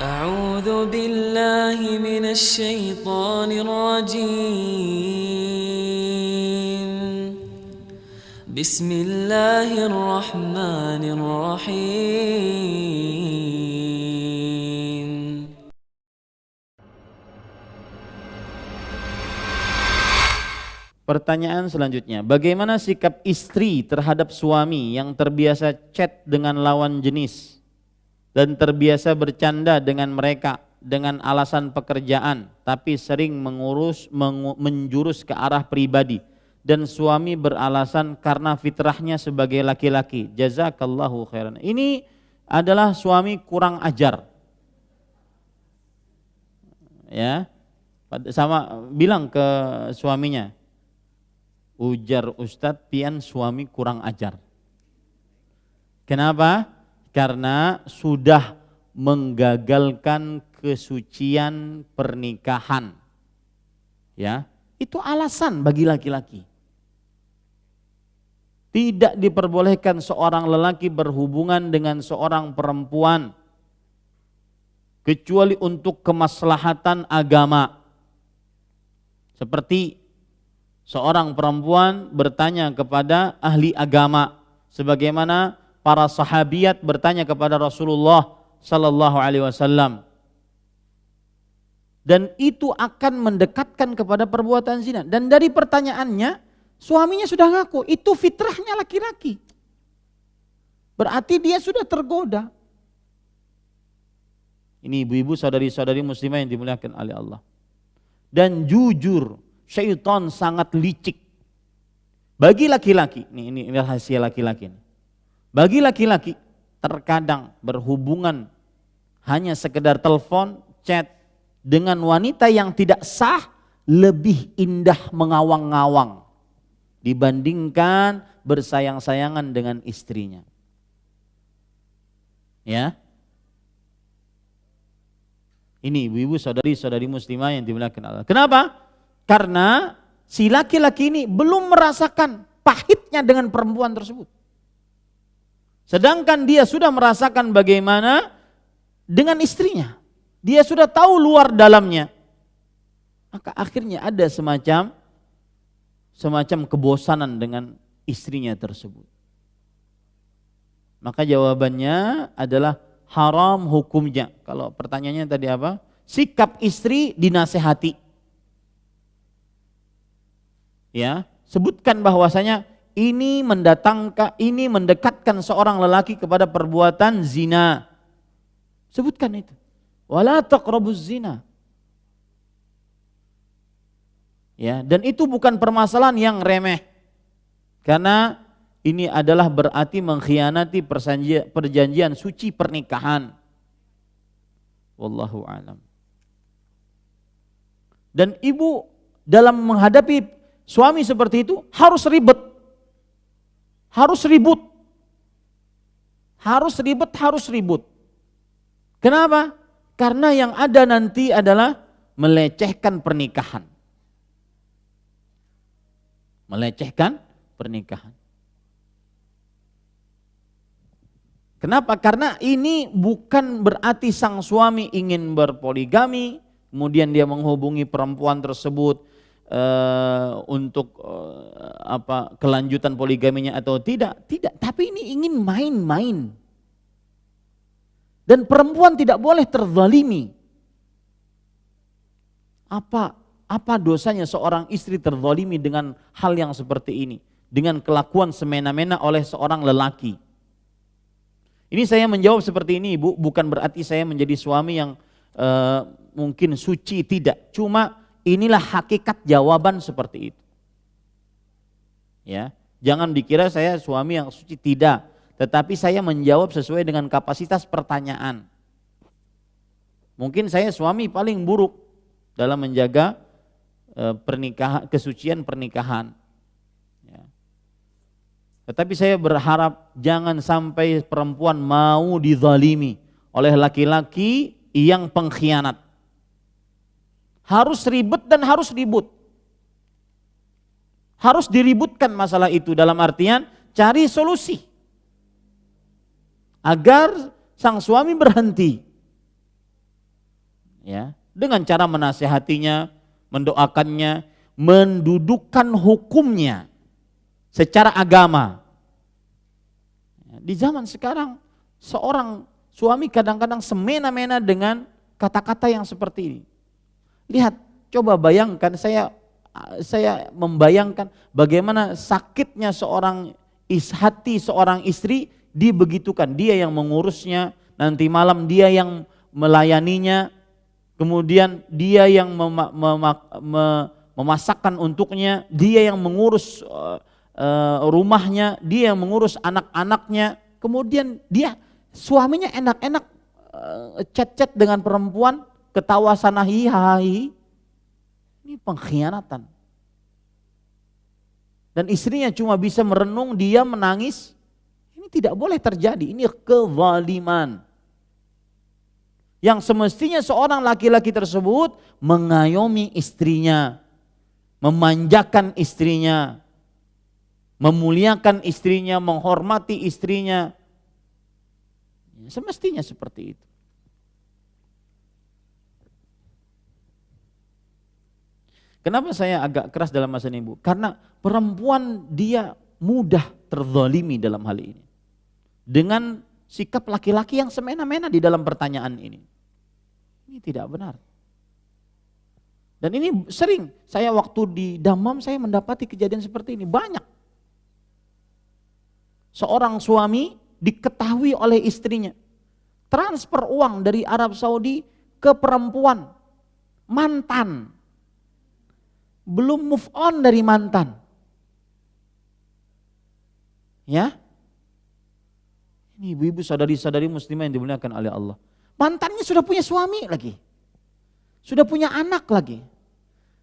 أعوذ بالله من الشيطان الرجيم بسم الله الرحمن الرحيم Pertanyaan selanjutnya, bagaimana sikap istri terhadap suami yang terbiasa chat dengan lawan jenis dan terbiasa bercanda dengan mereka dengan alasan pekerjaan, tapi sering menjurus ke arah pribadi, dan suami beralasan karena fitrahnya sebagai laki-laki. Jazakallahu khairan. Ini adalah suami kurang ajar. Ya, sama bilang ke suaminya, ujar Ustadz pian suami kurang ajar. Kenapa? Karena sudah menggagalkan kesucian pernikahan. Ya, itu alasan bagi laki-laki. Tidak diperbolehkan seorang lelaki berhubungan dengan seorang perempuan kecuali untuk kemaslahatan agama. Seperti seorang perempuan bertanya kepada ahli agama, sebagaimana para sahabiat bertanya kepada Rasulullah sallallahu alaihi wasallam. Dan itu akan mendekatkan kepada perbuatan zina. Dan dari pertanyaannya, suaminya sudah ngaku, itu fitrahnya laki-laki. Berarti dia sudah tergoda. Ini ibu-ibu, saudari-saudari muslimah yang dimuliakan oleh Allah. Dan jujur, syaitan sangat licik. Bagi laki-laki, ini rahasia laki-laki. Bagi laki-laki terkadang berhubungan hanya sekedar telepon, chat dengan wanita yang tidak sah lebih indah mengawang-ngawang dibandingkan bersayang-sayangan dengan istrinya. Ya. Ini ibu-ibu, saudari-saudari muslimah yang dimuliakan Allah. Kenapa? Karena si laki-laki ini belum merasakan pahitnya dengan perempuan tersebut. Sedangkan dia sudah merasakan bagaimana dengan istrinya. Dia sudah tahu luar dalamnya. Maka akhirnya ada semacam kebosanan dengan istrinya tersebut. Maka jawabannya adalah haram hukumnya. Kalau pertanyaannya tadi apa? Sikap istri dinasehati. Ya, sebutkan bahwasanya ini mendekatkan seorang lelaki kepada perbuatan zina. Sebutkan itu. Wala taqrabuz zina. Ya, dan itu bukan permasalahan yang remeh. Karena ini adalah berarti mengkhianati perjanjian suci pernikahan. Wallahu a'lam. Dan ibu dalam menghadapi suami seperti itu harus ribet. Harus ribut. Kenapa? Karena yang ada nanti adalah melecehkan pernikahan. Kenapa? Karena ini bukan berarti sang suami ingin berpoligami, kemudian dia menghubungi perempuan tersebut untuk kelanjutan poligaminya atau tidak. Tapi ini ingin main-main. Dan perempuan tidak boleh terzalimi. Apa dosanya seorang istri terzalimi dengan hal yang seperti ini, dengan kelakuan semena-mena oleh seorang lelaki? Ini saya menjawab seperti ini, Ibu, bukan berarti saya menjadi suami yang mungkin suci, tidak. Cuma inilah hakikat jawaban seperti itu. Ya, jangan dikira saya suami yang suci, tidak. Tetapi saya menjawab sesuai dengan kapasitas pertanyaan. Mungkin saya suami paling buruk dalam menjaga kesucian pernikahan. Ya. Tetapi saya berharap jangan sampai perempuan mau dizalimi oleh laki-laki yang pengkhianat. Harus ribet dan harus ribut. Harus diributkan masalah itu, dalam artian cari solusi agar sang suami berhenti. Ya, dengan cara menasehatinya, mendoakannya, mendudukkan hukumnya secara agama. Di zaman sekarang seorang suami kadang-kadang semena-mena dengan kata-kata yang seperti ini. Lihat, coba bayangkan, saya membayangkan bagaimana sakitnya hati seorang istri dibegitukan. Dia yang mengurusnya, nanti malam dia yang melayaninya, kemudian dia yang memasakkan untuknya, dia yang mengurus rumahnya, dia yang mengurus anak-anaknya, kemudian suaminya enak-enak chat-chat dengan perempuan, ketawa sana hihi. Ini pengkhianatan. Dan istrinya cuma bisa merenung, dia menangis. Ini tidak boleh terjadi, ini kezaliman. Yang semestinya seorang laki-laki tersebut mengayomi istrinya, memanjakan istrinya, memuliakan istrinya, menghormati istrinya. Semestinya seperti itu. Kenapa saya agak keras dalam masa ini, Bu? Karena perempuan dia mudah terzalimi dalam hal ini. Dengan sikap laki-laki yang semena-mena di dalam pertanyaan ini. Ini tidak benar. Dan ini sering, saya waktu di Dammam saya mendapati kejadian seperti ini, banyak. Seorang suami diketahui oleh istrinya, transfer uang dari Arab Saudi ke perempuan, mantan. Belum move on dari mantan. Ya. Ini ibu-ibu, saudari-saudari muslimah yang dimuliakan oleh Allah. Mantannya sudah punya suami lagi. Sudah punya anak lagi.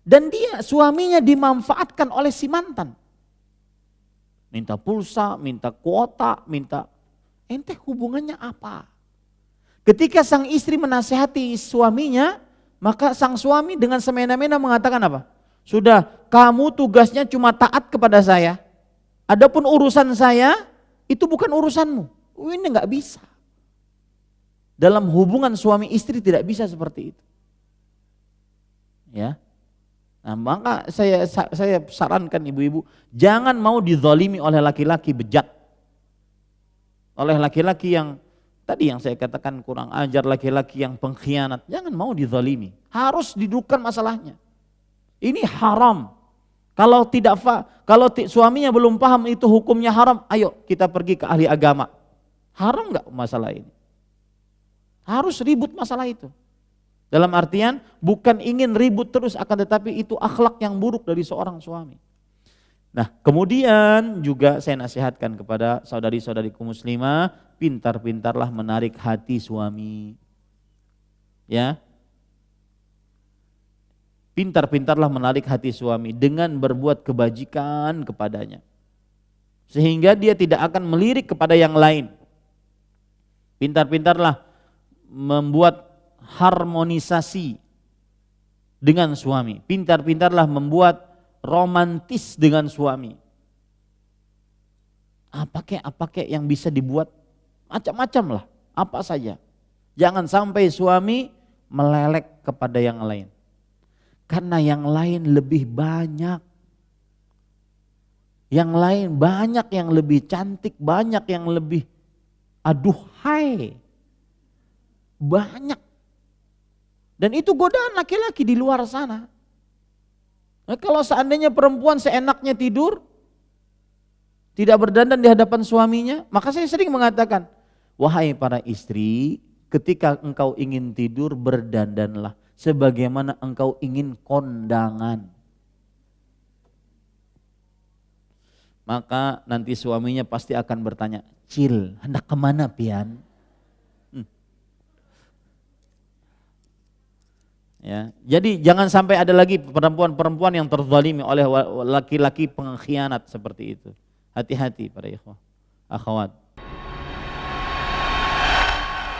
Dan suaminya dimanfaatkan oleh si mantan. Minta pulsa, minta kuota, ente hubungannya apa? Ketika sang istri menasihati suaminya, maka sang suami dengan semena-mena mengatakan apa? Sudah, kamu tugasnya cuma taat kepada saya. Adapun urusan saya, itu bukan urusanmu. Ini enggak bisa. Dalam hubungan suami istri tidak bisa seperti itu. Ya. Nah, maka saya sarankan ibu-ibu, jangan mau dizalimi oleh laki-laki bejat. Oleh laki-laki yang tadi yang saya katakan kurang ajar, laki-laki yang pengkhianat. Jangan mau dizalimi. Harus didudukkan masalahnya. Ini haram. Kalau suaminya belum paham itu hukumnya haram, ayo kita pergi ke ahli agama. Haram enggak masalah ini? Harus ribut masalah itu. Dalam artian bukan ingin ribut terus, akan tetapi itu akhlak yang buruk dari seorang suami. Nah, kemudian juga saya nasihatkan kepada saudari-saudariku muslimah, pintar-pintarlah menarik hati suami. Ya. Pintar-pintarlah menarik hati suami dengan berbuat kebajikan kepadanya. Sehingga dia tidak akan melirik kepada yang lain. Pintar-pintarlah membuat harmonisasi dengan suami. Pintar-pintarlah membuat romantis dengan suami. Apa kek yang bisa dibuat? Macam-macam lah, apa saja. Jangan sampai suami melelek kepada yang lain. Karena yang lain lebih banyak. Yang lain banyak yang lebih cantik, banyak yang lebih aduhai. Banyak. Dan itu godaan laki-laki di luar sana. Nah, kalau seandainya perempuan seenaknya tidur, tidak berdandan di hadapan suaminya, maka saya sering mengatakan, wahai para istri, ketika engkau ingin tidur berdandanlah sebagaimana engkau ingin kondangan. Maka nanti suaminya pasti akan bertanya, Cil, hendak kemana pian? Ya, jadi jangan sampai ada lagi perempuan-perempuan yang terzalimi oleh laki-laki pengkhianat seperti itu. Hati-hati para ikhwah, akhwat.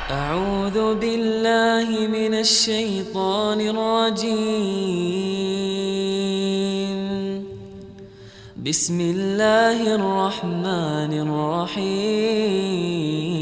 A'udzu billahi minasy syaithanir rajim. Bismillahirrahmanirrahim.